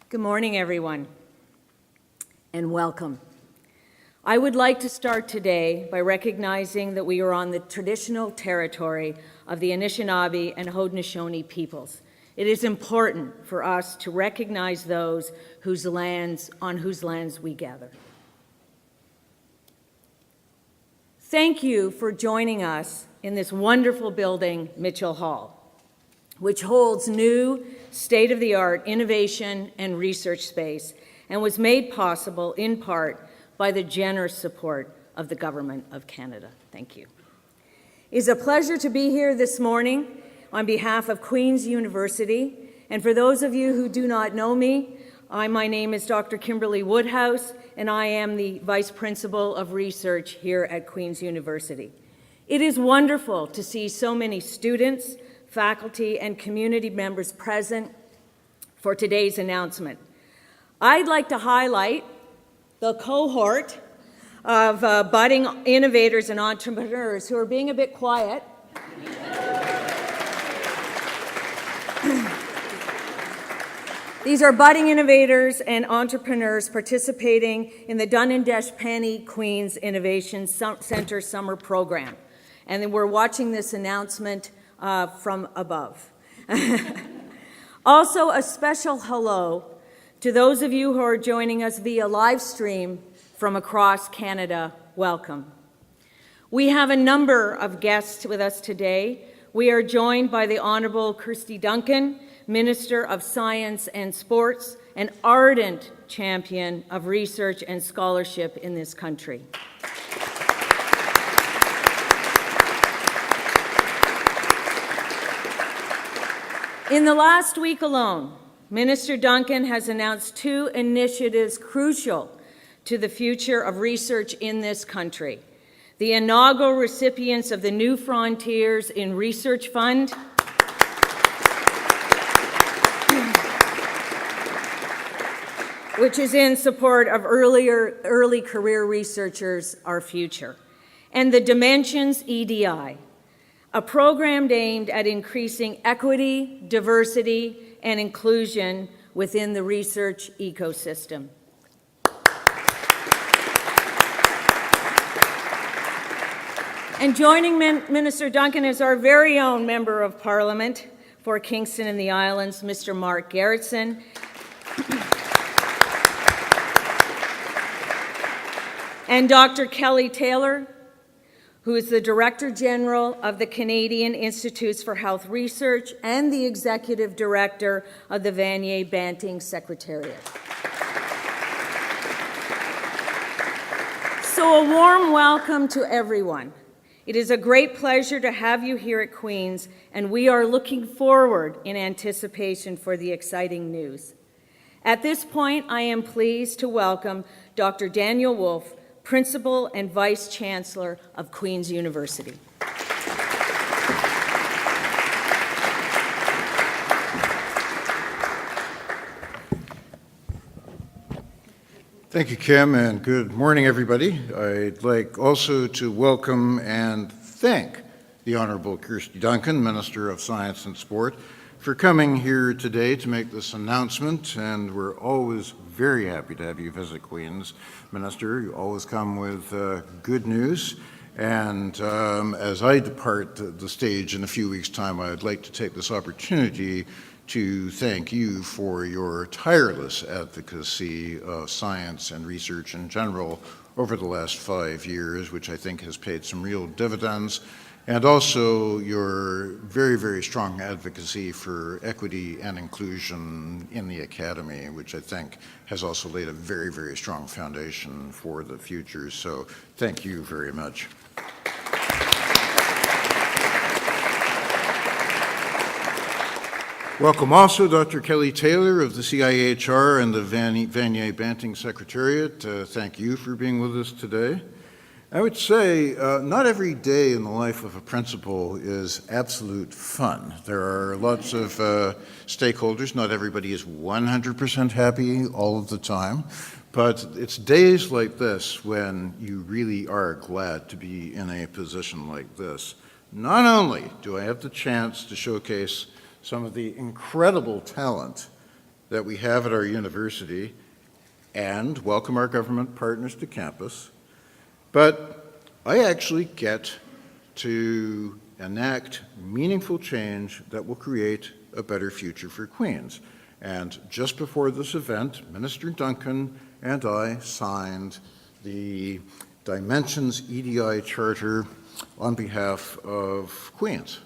Good morning, everyone, and welcome. I would like to start today by recognizing that we are on the traditional territory of the Anishinaabe and Haudenosaunee peoples. It is important for us to recognize those on whose lands we gather. Thank you for joining us in this wonderful building, Mitchell Hall, which holds new state-of-the-art innovation and research space and was made possible in part by the generous support of the Government of Canada. Thank you. It is a pleasure to be here this morning on behalf of Queen's University. And for those of you who do not know me, my name is Dr. Kimberly Woodhouse, and I am the Vice Principal of Research here at Queen's University. It is wonderful to see so many students, faculty, and community members present for today's announcement. I'd like to highlight the cohort of budding innovators and entrepreneurs who are being a bit quiet. These are budding innovators and entrepreneurs participating in the Dun&Desh Queen's Innovation Center Summer Program. And then we're watching this announcement from above. Also, a special hello to those of you who are joining us via live stream from across Canada. Welcome. We have a number of guests with us today. We are joined by the Honourable Kirsty Duncan, Minister of Science and Sports, an ardent champion of research and scholarship in this country. In the last week alone, Minister Duncan has announced 2 initiatives crucial to the future of research in this country. The inaugural recipients of the New Frontiers in Research Fund which is in support of early career researchers, our future, and the Dimensions EDI, a program aimed at increasing equity, diversity, and inclusion within the research ecosystem. And joining Minister Duncan is our very own Member of Parliament for Kingston and the Islands, Mr. Mark Gerritsen. And Dr. Kelly Taylor, who is the Director General of the Canadian Institutes for Health Research and the Executive Director of the Vanier Banting Secretariat. So a warm welcome to everyone. It is a great pleasure to have you here at Queen's, and we are looking forward in anticipation for the exciting news. At this point, I am pleased to welcome Dr. Daniel Wolf, Principal and Vice Chancellor of Queen's University. Thank you, Kim, and good morning, everybody. I'd like also to welcome and thank the Honourable Kirsty Duncan, Minister of Science and Sport, for coming here today to make this announcement, and we're always very happy to have you visit Queen's. Minister, you always come with good news, and as I depart the stage in a few weeks' time, I'd like to take this opportunity to thank you for your tireless advocacy of science and research in general over the last 5 years, which I think has paid some real dividends, and also your very, very strong advocacy for equity and inclusion in the academy, which I think has also laid a very, very strong foundation for the future. So thank you very much. Welcome also Dr. Kelly Taylor of the CIHR and the Vanier Banting Secretariat. Thank you for being with us today. I would say not every day in the life of a principal is absolute fun. There are lots of stakeholders. Not everybody is 100% happy all of the time, but it's days like this when you really are glad to be in a position like this. Not only do I have the chance to showcase some of the incredible talent that we have at our university and welcome our government partners to campus, but I actually get to enact meaningful change that will create a better future for Queens. And just before this event, Minister Duncan and I signed the Dimensions EDI Charter on behalf of Queens.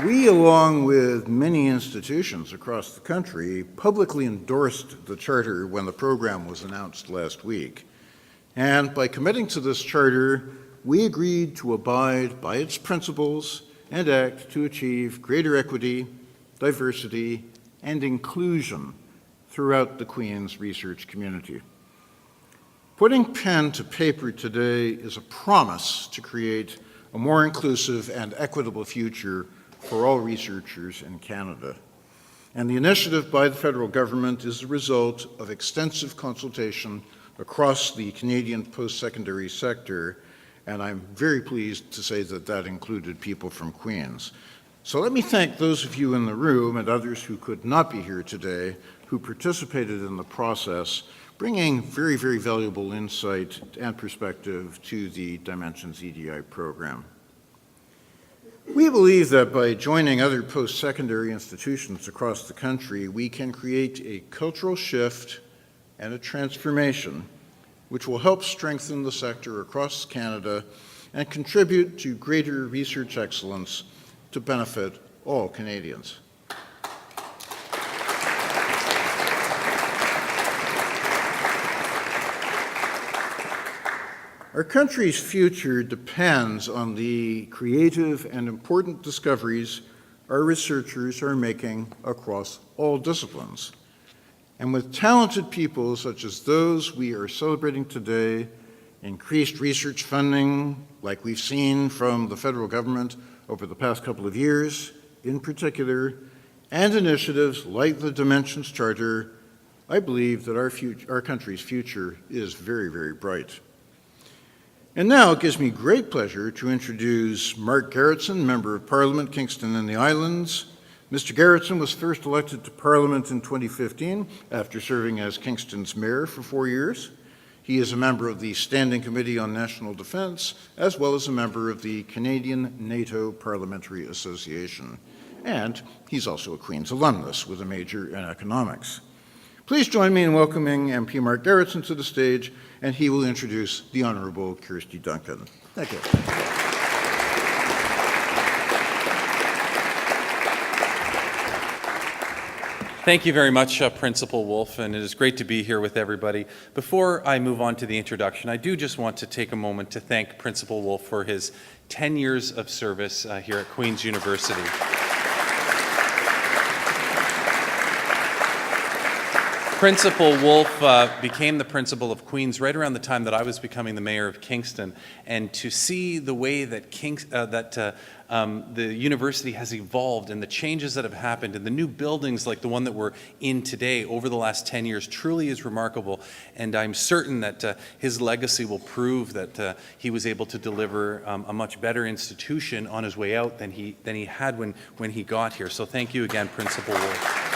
We, along with many institutions across the country, publicly endorsed the charter when the program was announced last week. And by committing to this charter, we agreed to abide by its principles and act to achieve greater equity, diversity, and inclusion throughout the Queen's research community. Putting pen to paper today is a promise to create a more inclusive and equitable future for all researchers in Canada. And the initiative by the federal government is the result of extensive consultation across the Canadian post-secondary sector, and I'm very pleased to say that that included people from Queens. So let me thank those of you in the room and others who could not be here today who participated in the process, bringing very, very valuable insight and perspective to the Dimensions EDI program. We believe that by joining other post-secondary institutions across the country, we can create a cultural shift and a transformation which will help strengthen the sector across Canada and contribute to greater research excellence to benefit all Canadians. Our country's future depends on the creative and important discoveries our researchers are making across all disciplines. And with talented people such as those we are celebrating today, increased research funding like we've seen from the federal government over the past couple of years in particular, and initiatives like the Dimensions Charter, I believe that our country's future is very, very bright. And now it gives me great pleasure to introduce Mark Gerritsen, Member of Parliament, Kingston and the Islands. Mr. Gerritsen was first elected to Parliament in 2015 after serving as Kingston's mayor for 4 years. He is a member of the Standing Committee on National Defence, as well as a member of the Canadian NATO Parliamentary Association. And he's also a Queen's alumnus with a major in economics. Please join me in welcoming MP Mark Gerritsen to the stage, and he will introduce the Honourable Kirsty Duncan. Thank you. Thank you very much, Principal Wolf, and it is great to be here with everybody. Before I move on to the introduction, I do just want to take a moment to thank Principal Wolf for his 10 years of service here at Queen's University. Principal Wolf became the principal of Queen's right around the time that I was becoming the mayor of Kingston, and to see the way that the university has evolved and the changes that have happened and the new buildings like the one that we're in today over the last 10 years truly is remarkable, and I'm certain that his legacy will prove that he was able to deliver a much better institution on his way out than he had when he got here. So thank you again, Principal Wolf.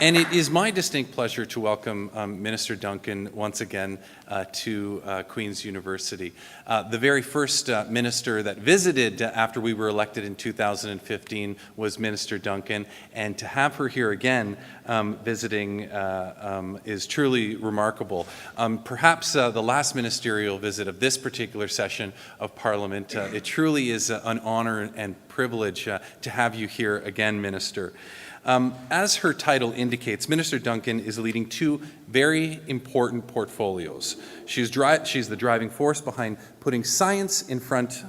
And it is my distinct pleasure to welcome Minister Duncan once again to Queen's University. The very first minister that visited after we were elected in 2015 was Minister Duncan, and to have her here again visiting is truly remarkable. Perhaps the last ministerial visit of this particular session of Parliament, it truly is an honor and privilege to have you here again, Minister. As her title indicates, Minister Duncan is leading two very important portfolios. She's the driving force behind putting science in front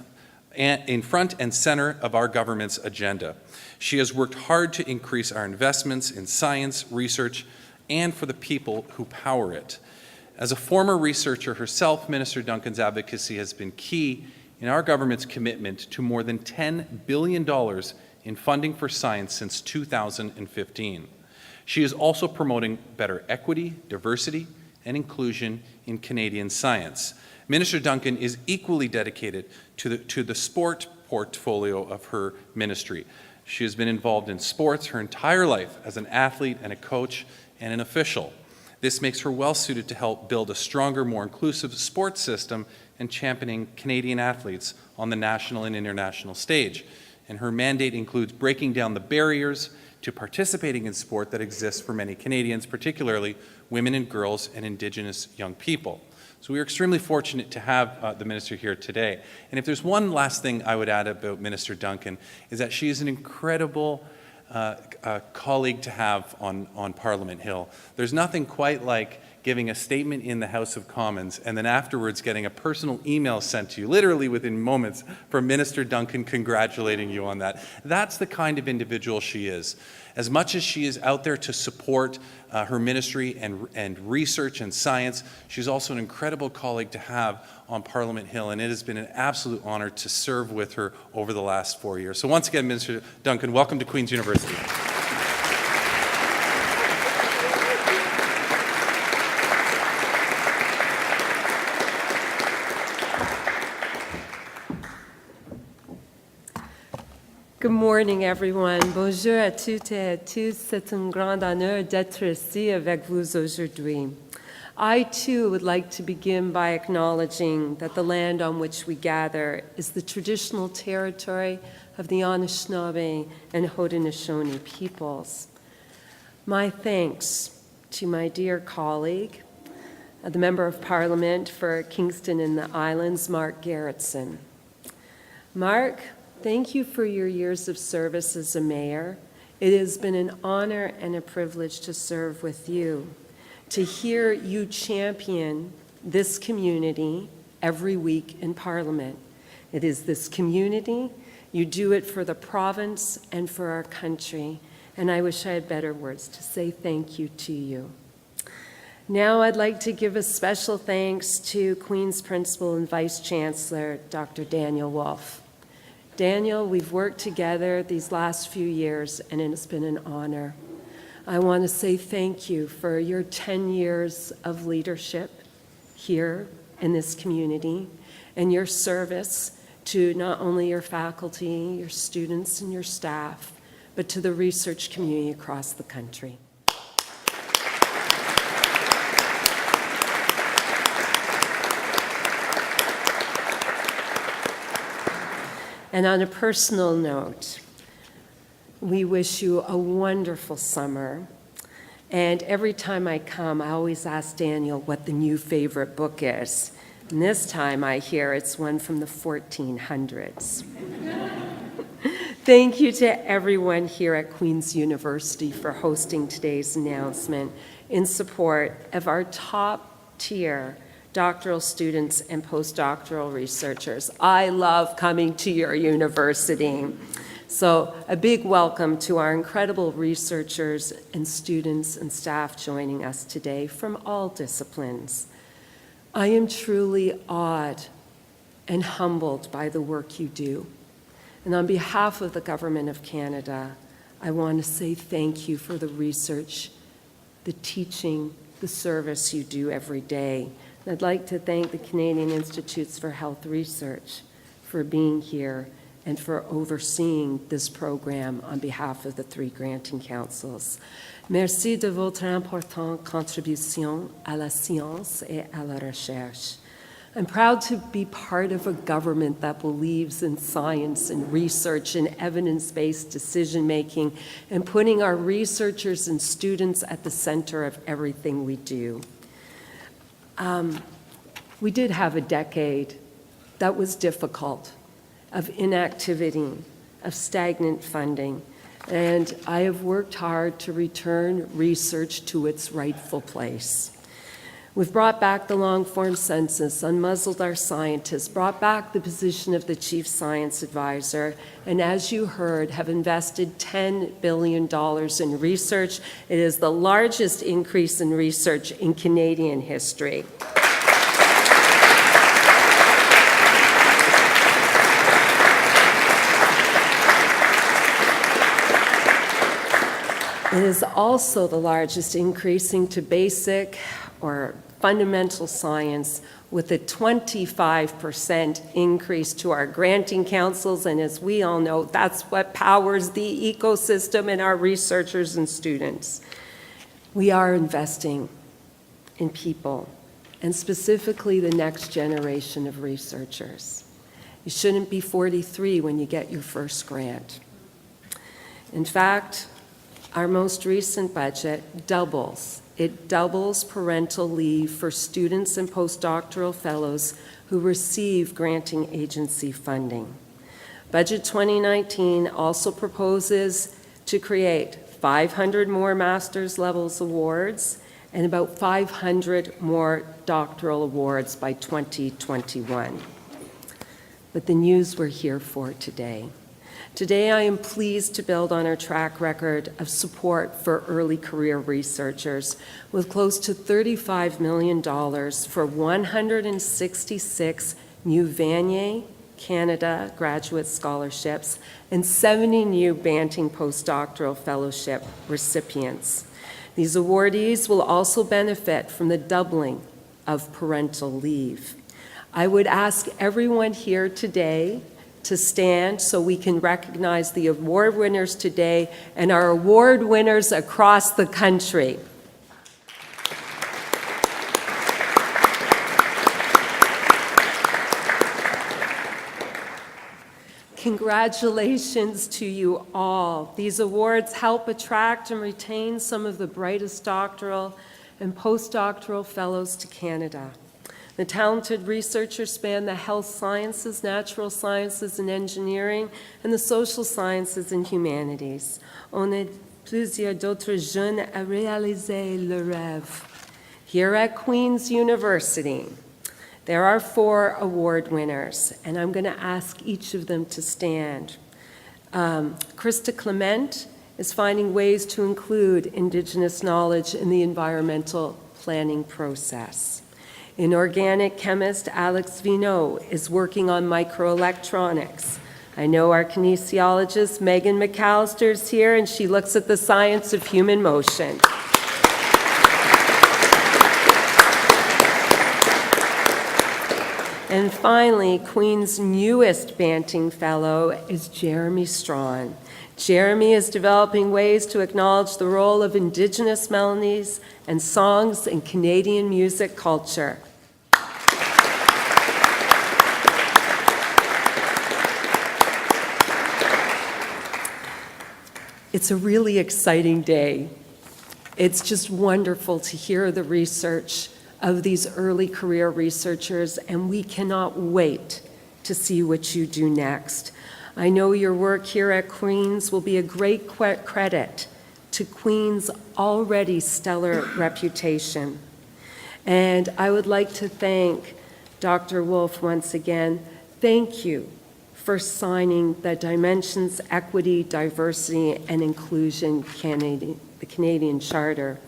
and center of our government's agenda. She has worked hard to increase our investments in science, research, and for the people who power it. As a former researcher herself, Minister Duncan's advocacy has been key in our government's commitment to more than $10 billion in funding for science since 2015. She is also promoting better equity, diversity, and inclusion in Canadian science. Minister Duncan is equally dedicated to the sport portfolio of her ministry. She has been involved in sports her entire life as an athlete and a coach and an official. This makes her well suited to help build a stronger, more inclusive sports system and championing Canadian athletes on the national and international stage. And her mandate includes breaking down the barriers to participating in sport that exists for many Canadians, particularly women and girls and Indigenous young people. So we are extremely fortunate to have the Minister here today. And if there's one last thing I would add about Minister Duncan, is that she is an incredible colleague to have on Parliament Hill. There's nothing quite like giving a statement in the House of Commons and then afterwards getting a personal email sent to you, literally within moments, from Minister Duncan congratulating you on that. That's the kind of individual she is. As much as she is out there to support her ministry and research and science, she's also an incredible colleague to have on Parliament Hill, and it has been an absolute honor to serve with her over the last 4 years. So once again, Minister Duncan, welcome to Queen's University. Good morning, everyone. Bonjour à toutes et à tous. C'est un grand honneur d'être ici avec vous aujourd'hui. I, too, would like to begin by acknowledging that the land on which we gather is the traditional territory of the Anishinaabe and Haudenosaunee peoples. My thanks to my dear colleague, the Member of Parliament for Kingston and the Islands, Mark Garretson. Mark, thank you for your years of service as a mayor. It has been an honor and a privilege to serve with you, to hear you champion this community every week in Parliament. It is this community. You do it for the province and for our country, and I wish I had better words to say thank you to you. Now I'd like to give a special thanks to Queen's Principal and Vice Chancellor, Dr. Daniel Wolf. Daniel, we've worked together these last few years, and it has been an honor. I want to say thank you for your 10 years of leadership here in this community and your service to not only your faculty, your students, and your staff, but to the research community across the country. And on a personal note, we wish you a wonderful summer. And every time I come, I always ask Daniel what the new favorite book is. And this time I hear it's one from the 1400s. Thank you to everyone here at Queen's University for hosting today's announcement in support of our top-tier doctoral students and postdoctoral researchers. I love coming to your university. So a big welcome to our incredible researchers and students and staff joining us today from all disciplines. I am truly awed and humbled by the work you do. And on behalf of the Government of Canada, I want to say thank you for the research, the teaching, the service you do every day. I'd like to thank the Canadian Institutes for Health Research for being here and for overseeing this program on behalf of the 3 granting councils. Merci de votre importante contribution à la science et à la recherche. I'm proud to be part of a government that believes in science and research and evidence-based decision-making and putting our researchers and students at the center of everything we do. We did have a decade that was difficult, of inactivity, of stagnant funding, and I have worked hard to return research to its rightful place. We've brought back the long-form census, unmuzzled our scientists, brought back the position of the Chief Science Advisor, and as you heard, have invested $10 billion in research. It is the largest increase in research in Canadian history. It is also the largest increasing to basic or fundamental science, with a 25% increase to our granting councils, and as we all know, that's what powers the ecosystem and our researchers and students. We are investing in people, and specifically the next generation of researchers. You shouldn't be 43 when you get your first grant. In fact, our most recent budget doubles. It doubles parental leave for students and postdoctoral fellows who receive granting agency funding. Budget 2019 also proposes to create 500 more master's levels awards and about 500 more doctoral awards by 2021. But the news we're here for today. Today, I am pleased to build on our track record of support for early career researchers with close to $35 million for 166 new Vanier Canada Graduate Scholarships and 70 new Banting Post-Doctoral Fellowship recipients. These awardees will also benefit from the doubling of parental leave. I would ask everyone here today to stand so we can recognize the award winners today and our award winners across the country. Congratulations to you all. These awards help attract and retain some of the brightest doctoral and postdoctoral fellows to Canada. The talented researchers span the health sciences, natural sciences and engineering, and the social sciences and humanities. On est plusieurs d'autres jeunes à réaliser le rêve. Here at Queen's University, there are 4 award winners, and I'm going to ask each of them to stand. Krista Clement is finding ways to include Indigenous knowledge in the environmental planning process. Inorganic chemist Alex Vino is working on microelectronics. I know our kinesiologist Megan Mcallister is here, and she looks at the science of human motion. And finally, Queen's newest Banting Fellow is Jeremy Strawn. Jeremy is developing ways to acknowledge the role of Indigenous melodies and songs in Canadian music culture. It's a really exciting day. It's just wonderful to hear the research of these early career researchers, and we cannot wait to see what you do next. I know your work here at Queen's will be a great credit to Queen's already stellar reputation. And I would like to thank Dr. Wolf once again. Thank you for signing the Dimensions, Equity, Diversity, and Inclusion the Canadian Charter.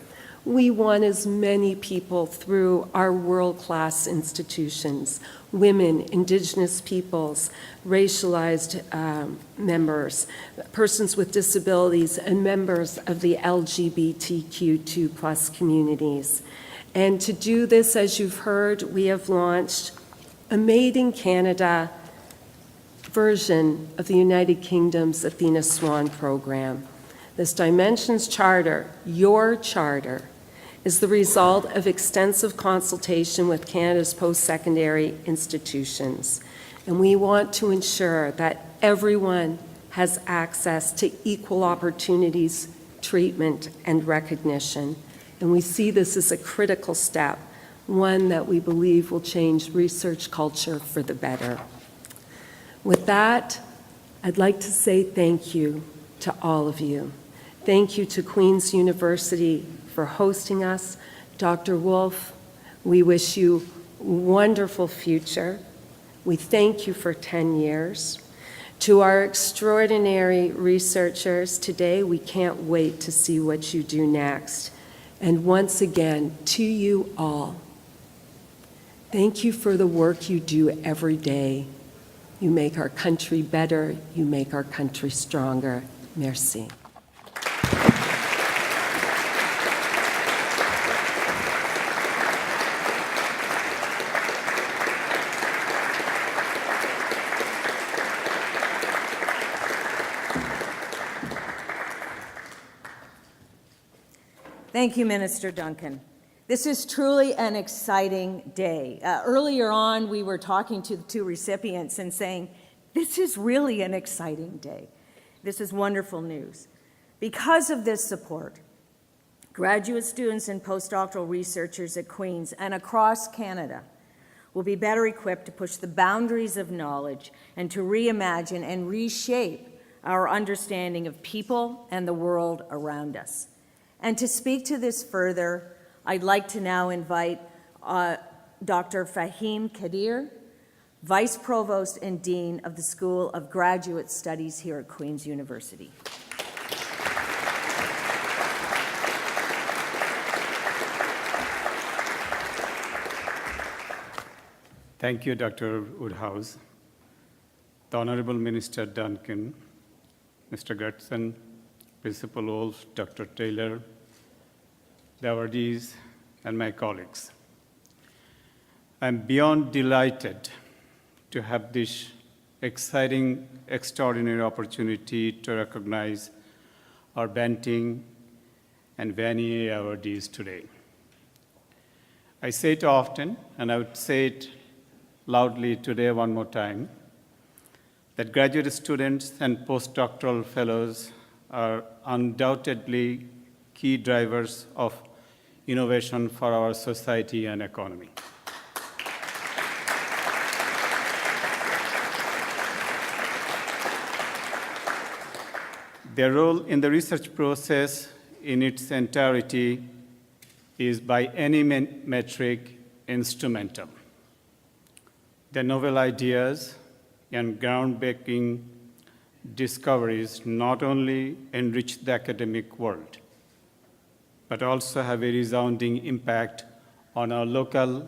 We want as many people through our world-class institutions, women, Indigenous peoples, racialized members, persons with disabilities, and members of the LGBTQ2+ communities. And to do this, as you've heard, we have launched a Made in Canada version of the United Kingdom's Athena Swan program. This Dimensions Charter, your charter, is the result of extensive consultation with Canada's post-secondary institutions. And we want to ensure that everyone has access to equal opportunities, treatment, and recognition. And we see this as a critical step, one that we believe will change research culture for the better. With that, I'd like to say thank you to all of you. Thank you to Queen's University for hosting us. Dr. Wolf, we wish you a wonderful future. We thank you for 10 years. To our extraordinary researchers today, we can't wait to see what you do next. And once again, to you all, thank you for the work you do every day. You make our country better. You make our country stronger. Merci. Thank you, Minister Duncan. This is truly an exciting day. Earlier on, we were talking to the two recipients and saying, this is really an exciting day. This is wonderful news. Because of this support, graduate students and postdoctoral researchers at Queen's and across Canada will be better equipped to push the boundaries of knowledge and to reimagine and reshape our understanding of people and the world around us. And to speak to this further, I'd like to now invite Dr. Fahim Kadir, Vice Provost and Dean of the School of Graduate Studies here at Queen's University. Thank you, Dr. Woodhouse. The Honourable Minister Duncan, Mr. Gertson, Principal Wolf, Dr. Taylor, the Awardees, and my colleagues. I'm beyond delighted to have this exciting, extraordinary opportunity to recognize our Banting and Vanier Awardees today. I say it often, and I would say it loudly today one more time, that graduate students and postdoctoral fellows are undoubtedly key drivers of innovation for our society and economy. Their role in the research process in its entirety is by any metric instrumental. Their novel ideas and groundbreaking discoveries not only enrich the academic world, but also have a resounding impact on our local,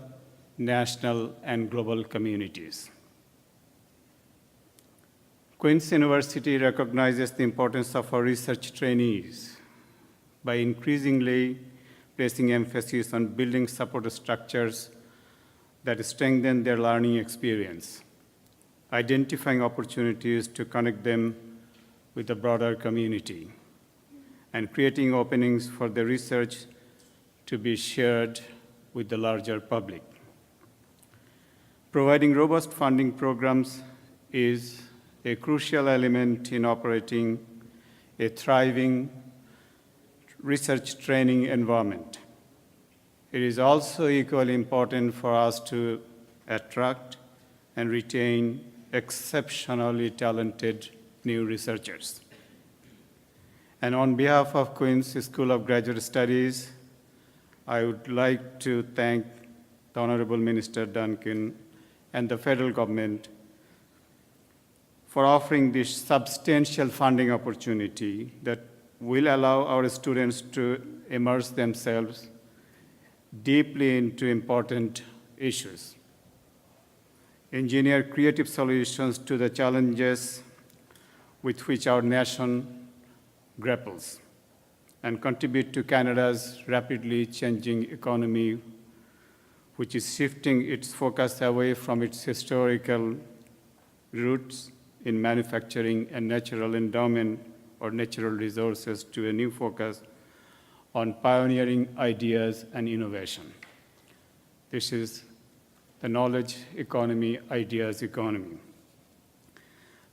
national, and global communities. Queen's University recognizes the importance of our research trainees by increasingly placing emphasis on building support structures that strengthen their learning experience, identifying opportunities to connect them with the broader community, and creating openings for the research to be shared with the larger public. Providing robust funding programs is a crucial element in operating a thriving research training environment. It is also equally important for us to attract and retain exceptionally talented new researchers. And on behalf of Queen's School of Graduate Studies, I would like to thank the Honourable Minister Duncan and the federal government for offering this substantial funding opportunity that will allow our students to immerse themselves deeply into important issues, engineer creative solutions to the challenges with which our nation grapples, and contribute to Canada's rapidly changing economy, which is shifting its focus away from its historical roots in manufacturing and natural endowment or natural resources to a new focus on pioneering ideas and innovation. This is the knowledge economy, ideas economy.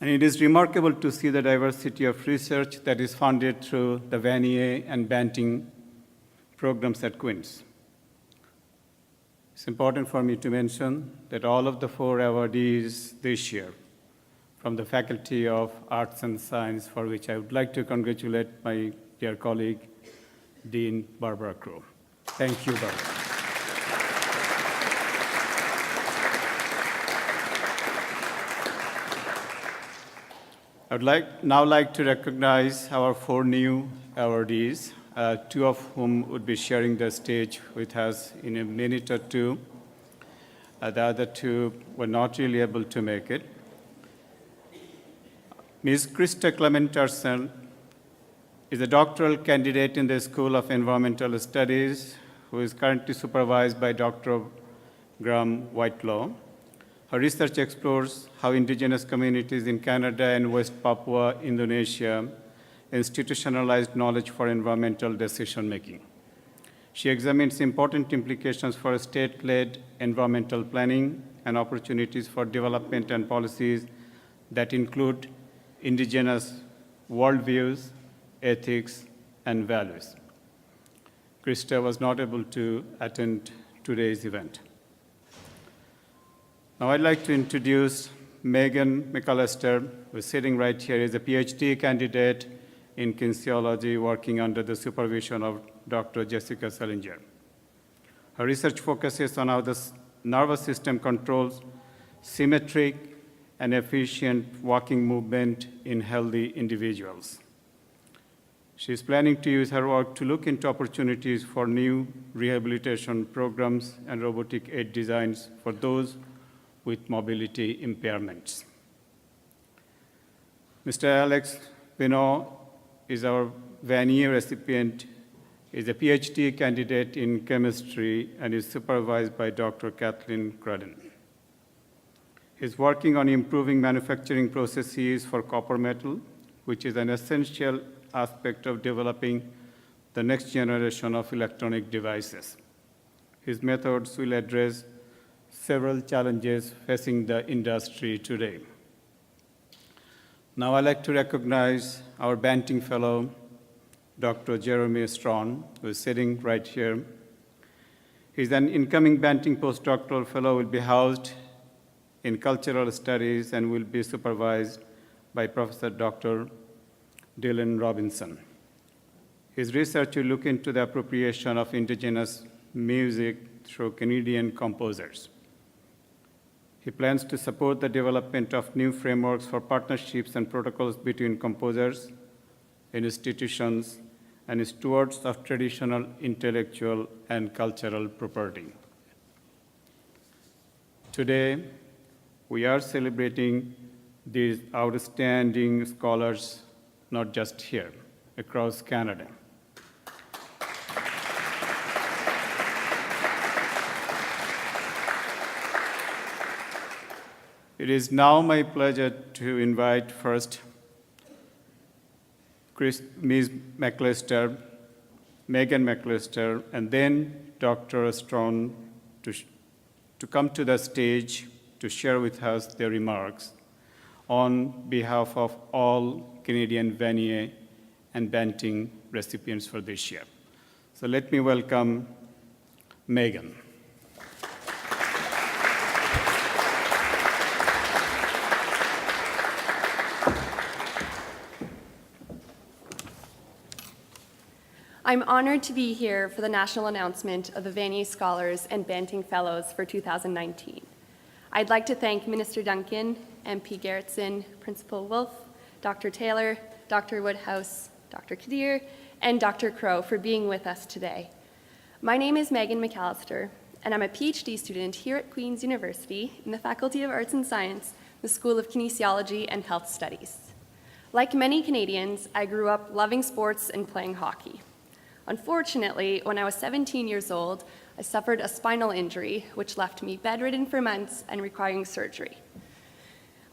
And it is remarkable to see the diversity of research that is funded through the Vanier and Banting programs at Queen's. It's important for me to mention that all of the 4 awardees this year from the Faculty of Arts and Science, for which I would like to congratulate my dear colleague, Dean Barbara Crow. Thank you, Barbara. I would now like to recognize our 4 new awardees, 2 of whom would be sharing the stage with us in a minute or two. The other 2 were not really able to make it. Ms. Krista Clementarson is a doctoral candidate in the School of Environmental Studies, who is currently supervised by Dr. Graham Whitelaw. Her research explores how Indigenous communities in Canada and West Papua, Indonesia, institutionalized knowledge for environmental decision-making. She examines important implications for state-led environmental planning and opportunities for development and policies that include indigenous worldviews, ethics, and values. Krista was not able to attend today's event. Now I'd like to introduce Megan Mcallister, who is sitting right here, is a PhD candidate in kinesiology working under the supervision of Dr. Jessica Selinger. Her research focuses on how the nervous system controls symmetric and efficient walking movement in healthy individuals. She is planning to use her work to look into opportunities for new rehabilitation programs and robotic aid designs for those with mobility impairments. Mr. Alex Vino is our Vanier recipient, is a PhD candidate in chemistry and is supervised by Dr. Kathleen Crudden. He's working on improving manufacturing processes for copper metal, which is an essential aspect of developing the next generation of electronic devices. His methods will address several challenges facing the industry today. Now I'd like to recognize our Banting Fellow, Dr. Jeremy Strawn, who is sitting right here. He's an incoming Banting Post-Doctoral Fellow, will be housed in Cultural Studies and will be supervised by Professor Dr. Dylan Robinson. His research will look into the appropriation of indigenous music through Canadian composers. He plans to support the development of new frameworks for partnerships and protocols between composers, institutions, and stewards of traditional intellectual and cultural property. Today, we are celebrating these outstanding scholars, not just here, across Canada. It is now my pleasure to invite first Ms. Mcallister, Megan Mcallister, and then Dr. Strawn to come to the stage to share with us their remarks on behalf of all Canadian Vanier and Banting recipients for this year. So let me welcome Megan. I'm honored to be here for the national announcement of the Vanier Scholars and Banting Fellows for 2019. I'd like to thank Minister Duncan, MP Gerritsen, Principal Wolf, Dr. Taylor, Dr. Woodhouse, Dr. Kadir, and Dr. Crow for being with us today. My name is Megan Mcallister, and I'm a PhD student here at Queen's University in the Faculty of Arts and Science, the School of Kinesiology and Health Studies. Like many Canadians, I grew up loving sports and playing hockey. Unfortunately, when I was 17 years old, I suffered a spinal injury, which left me bedridden for months and requiring surgery.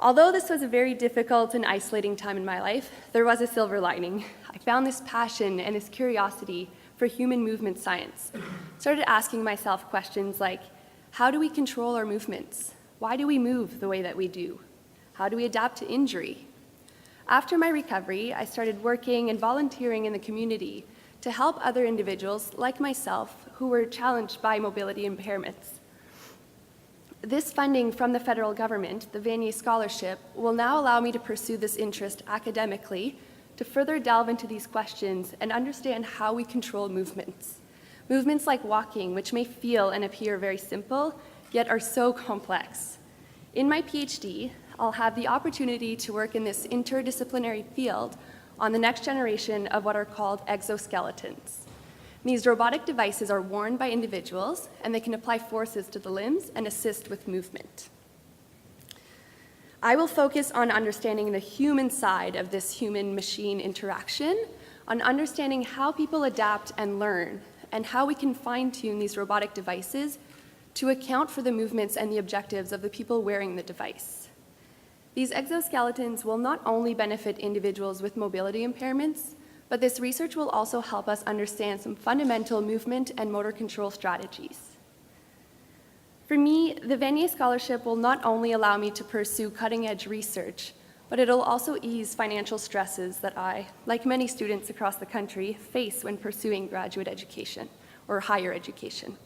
Although this was a very difficult and isolating time in my life, there was a silver lining. I found this passion and this curiosity for human movement science. I started asking myself questions like, how do we control our movements? Why do we move the way that we do? How do we adapt to injury? After my recovery, I started working and volunteering in the community to help other individuals like myself who were challenged by mobility impairments. This funding from the federal government, the Vanier Scholarship, will now allow me to pursue this interest academically to further delve into these questions and understand how we control movements. Movements like walking, which may feel and appear very simple, yet are so complex. In my PhD, I'll have the opportunity to work in this interdisciplinary field on the next generation of what are called exoskeletons. These robotic devices are worn by individuals, and they can apply forces to the limbs and assist with movement. I will focus on understanding the human side of this human-machine interaction, on understanding how people adapt and learn, and how we can fine-tune these robotic devices to account for the movements and the objectives of the people wearing the device. These exoskeletons will not only benefit individuals with mobility impairments, but this research will also help us understand some fundamental movement and motor control strategies. For me, the Vanier Scholarship will not only allow me to pursue cutting-edge research, but it'll also ease financial stresses that I, like many students across the country, face when pursuing graduate education or higher education.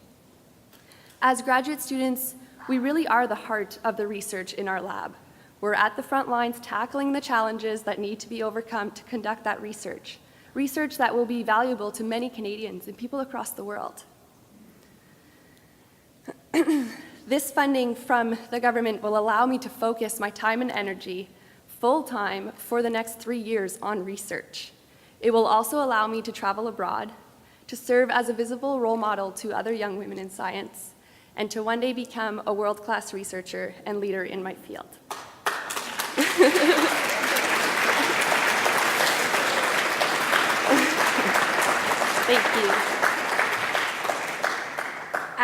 As graduate students, we really are the heart of the research in our lab. We're at the front lines tackling the challenges that need to be overcome to conduct that research that will be valuable to many Canadians and people across the world. This funding from the government will allow me to focus my time and energy full-time for the next 3 years on research. It will also allow me to travel abroad, to serve as a visible role model to other young women in science, and to one day become a world-class researcher and leader in my field. Thank you.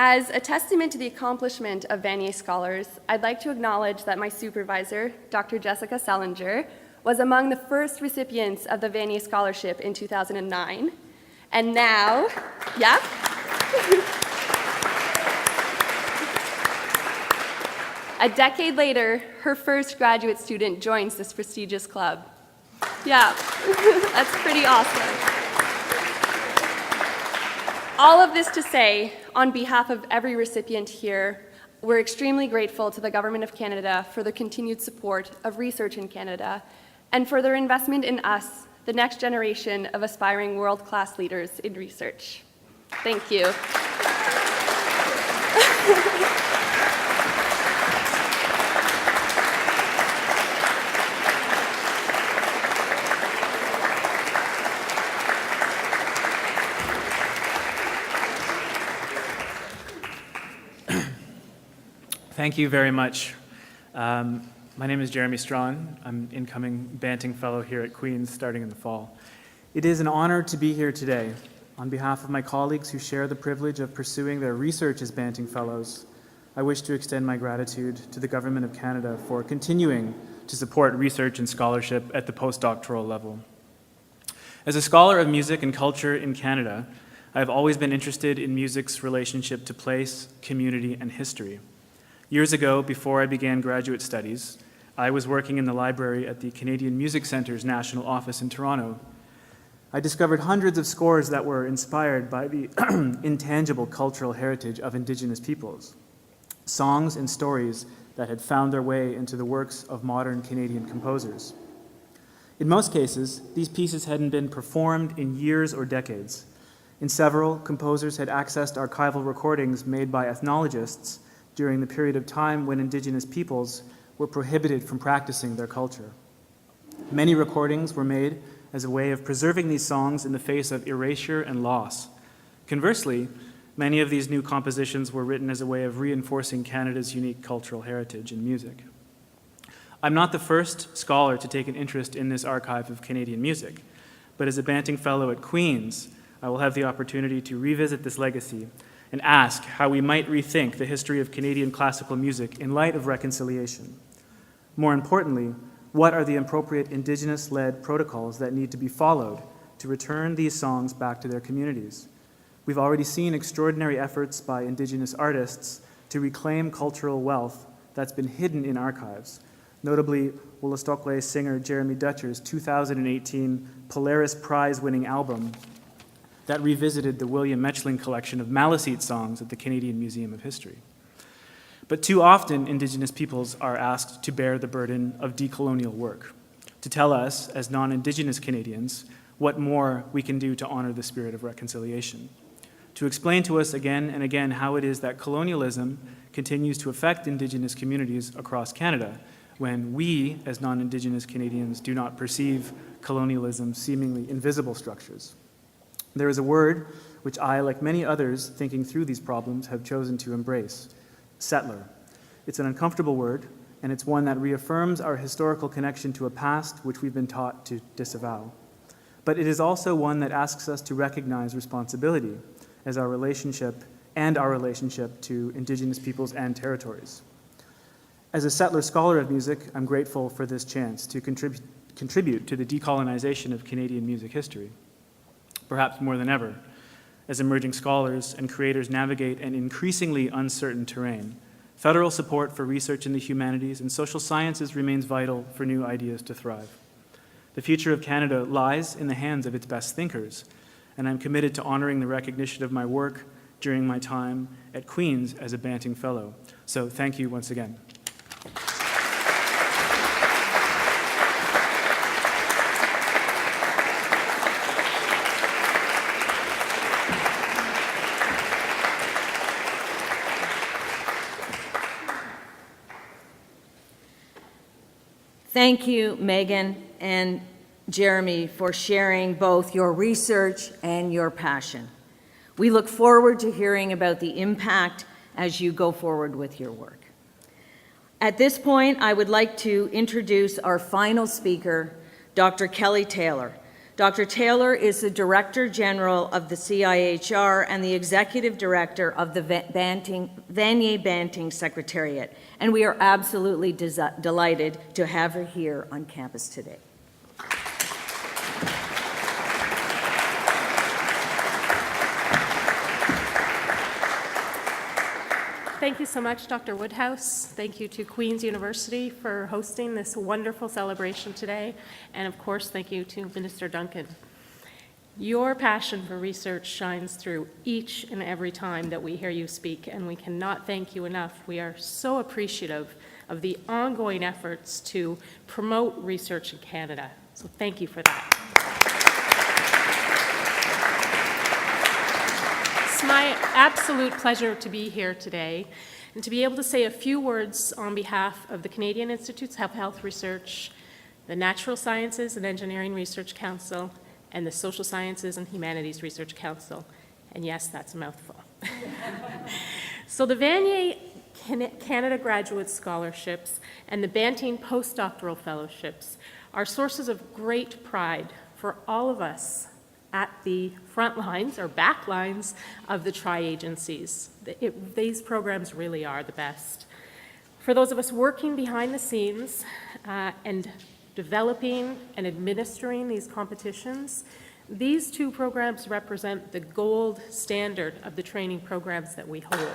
As a testament to the accomplishment of Vanier Scholars, I'd like to acknowledge that my supervisor, Dr. Jessica Selinger, was among the first recipients of the Vanier Scholarship in 2009. And now, yeah? A decade later, her first graduate student joins this prestigious club. Yeah, that's pretty awesome. All of this to say, on behalf of every recipient here, we're extremely grateful to the Government of Canada for the continued support of research in Canada and for their investment in us, the next generation of aspiring world-class leaders in research. Thank you. Thank you very much. My name is Jeremy Strawn. I'm incoming Banting Fellow here at Queen's starting in the fall. It is an honor to be here today. On behalf of my colleagues who share the privilege of pursuing their research as Banting Fellows, I wish to extend my gratitude to the Government of Canada for continuing to support research and scholarship at the postdoctoral level. As a scholar of music and culture in Canada, I have always been interested in music's relationship to place, community, and history. Years ago, before I began graduate studies, I was working in the library at the Canadian Music Centre's national office in Toronto. I discovered hundreds of scores that were inspired by the intangible cultural heritage of Indigenous peoples, songs and stories that had found their way into the works of modern Canadian composers. In most cases, these pieces hadn't been performed in years or decades. In several, composers had accessed archival recordings made by ethnologists during the period of time when Indigenous peoples were prohibited from practicing their culture. Many recordings were made as a way of preserving these songs in the face of erasure and loss. Conversely, many of these new compositions were written as a way of reinforcing Canada's unique cultural heritage in music. I'm not the first scholar to take an interest in this archive of Canadian music, but as a Banting Fellow at Queen's, I will have the opportunity to revisit this legacy and ask how we might rethink the history of Canadian classical music in light of reconciliation. More importantly, what are the appropriate Indigenous-led protocols that need to be followed to return these songs back to their communities? We've already seen extraordinary efforts by Indigenous artists to reclaim cultural wealth that's been hidden in archives, notably Wolastoqey singer Jeremy Dutcher's 2018 Polaris Prize-winning album that revisited the William Mechling collection of Maliseet songs at the Canadian Museum of History. But too often, Indigenous peoples are asked to bear the burden of decolonial work, to tell us, as non-Indigenous Canadians, what more we can do to honor the spirit of reconciliation, to explain to us again and again how it is that colonialism continues to affect Indigenous communities across Canada when we, as non-Indigenous Canadians, do not perceive colonialism's seemingly invisible structures. There is a word which I, like many others thinking through these problems, have chosen to embrace: settler. It's an uncomfortable word, and it's one that reaffirms our historical connection to a past which we've been taught to disavow. But it is also one that asks us to recognize responsibility as our relationship to Indigenous peoples and territories. As a settler scholar of music, I'm grateful for this chance to contribute to the decolonization of Canadian music history. perhaps more than ever, as emerging scholars and creators navigate an increasingly uncertain terrain. Federal support for research in the humanities and social sciences remains vital for new ideas to thrive. The future of Canada lies in the hands of its best thinkers, and I'm committed to honoring the recognition of my work during my time at Queen's as a Banting Fellow. So thank you once again. Thank you, Megan and Jeremy, for sharing both your research and your passion. We look forward to hearing about the impact as you go forward with your work. At this point, I would like to introduce our final speaker, Dr. Kelly Taylor. Dr. Taylor is the Director General of the CIHR and the Executive Director of the Vanier Banting Secretariat, and we are absolutely delighted to have her here on campus today. Thank you so much, Dr. Woodhouse. Thank you to Queen's University for hosting this wonderful celebration today. And of course, thank you to Minister Duncan. Your passion for research shines through each and every time that we hear you speak, and we cannot thank you enough. We are so appreciative of the ongoing efforts to promote research in Canada. So thank you for that. It's my absolute pleasure to be here today and to be able to say a few words on behalf of the Canadian Institutes of Health Research, the Natural Sciences and Engineering Research Council, and the Social Sciences and Humanities Research Council. And yes, that's a mouthful. So the Vanier Canada Graduate Scholarships and the Banting Post-Doctoral Fellowships are sources of great pride for all of us at the front lines or back lines of the tri-agencies. These programs really are the best. For those of us working behind the scenes and developing and administering these competitions, these two programs represent the gold standard of the training programs that we hold.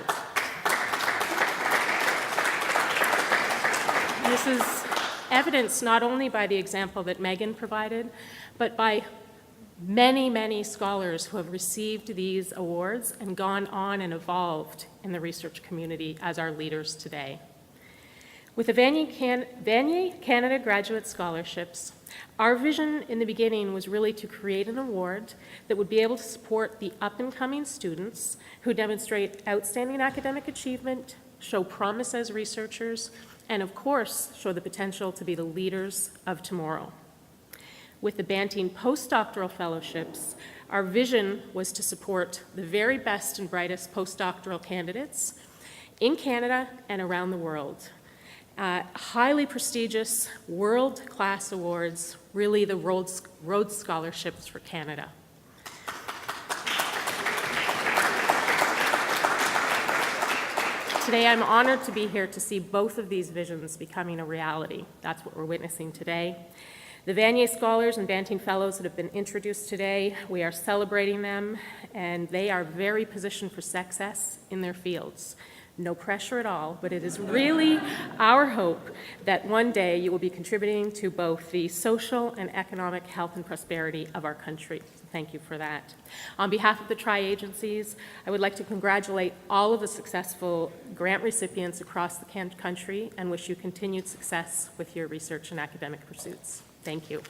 This is evidenced not only by the example that Megan provided, but by many, many scholars who have received these awards and gone on and evolved in the research community as our leaders today. With the Vanier Canada Graduate Scholarships, our vision in the beginning was really to create an award that would be able to support the up-and-coming students who demonstrate outstanding academic achievement, show promise as researchers, and of course, show the potential to be the leaders of tomorrow. With the Banting Post-Doctoral Fellowships, our vision was to support the very best and brightest postdoctoral candidates in Canada and around the world. Highly prestigious, world-class awards, really the Rhodes Scholarships for Canada. Today, I'm honored to be here to see both of these visions becoming a reality. That's what we're witnessing today. The Vanier Scholars and Banting Fellows that have been introduced today, we are celebrating them, and they are very positioned for success in their fields. No pressure at all, but it is really our hope that one day you will be contributing to both the social and economic health and prosperity of our country. Thank you for that. On behalf of the tri-agencies, I would like to congratulate all of the successful grant recipients across the country and wish you continued success with your research and academic pursuits. Thank you.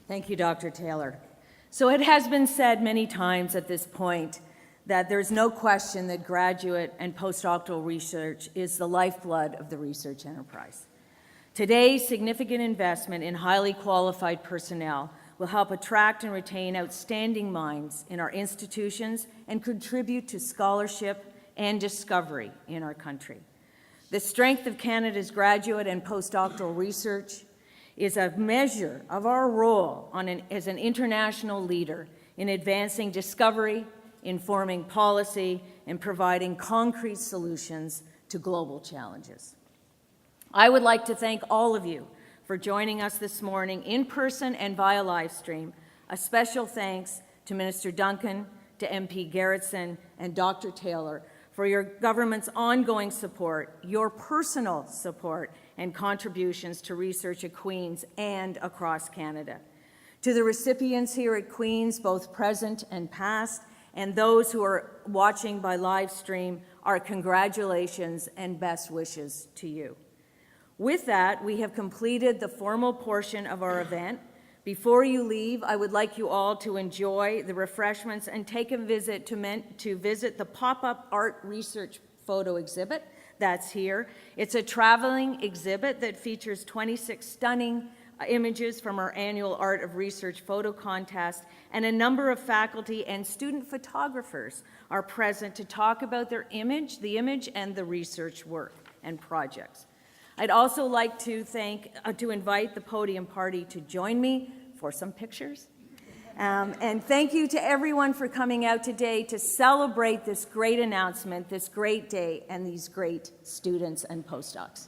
Thank you, Dr. Taylor. So it has been said many times at this point that there's no question that graduate and postdoctoral research is the lifeblood of the research enterprise. Today's significant investment in highly qualified personnel will help attract and retain outstanding minds in our institutions and contribute to scholarship and discovery in our country. The strength of Canada's graduate and postdoctoral research is a measure of our role as an international leader in advancing discovery, informing policy, and providing concrete solutions to global challenges. I would like to thank all of you for joining us this morning in person and via live stream. A special thanks to Minister Duncan, to MP Gerritsen, and Dr. Taylor for your government's ongoing support, your personal support, and contributions to research at Queen's and across Canada. To the recipients here at Queen's, both present and past, and those who are watching by live stream, our congratulations and best wishes to you. With that, we have completed the formal portion of our event. Before you leave, I would like you all to enjoy the refreshments and take a visit to visit the pop-up art research photo exhibit that's here. It's a traveling exhibit that features 26 stunning images from our annual Art of Research photo contest, and a number of faculty and student photographers are present to talk about their image, the image, and the research work and projects. I'd also like to invite the podium party to join me for some pictures. And thank you to everyone for coming out today to celebrate this great announcement, this great day, and these great students and postdocs.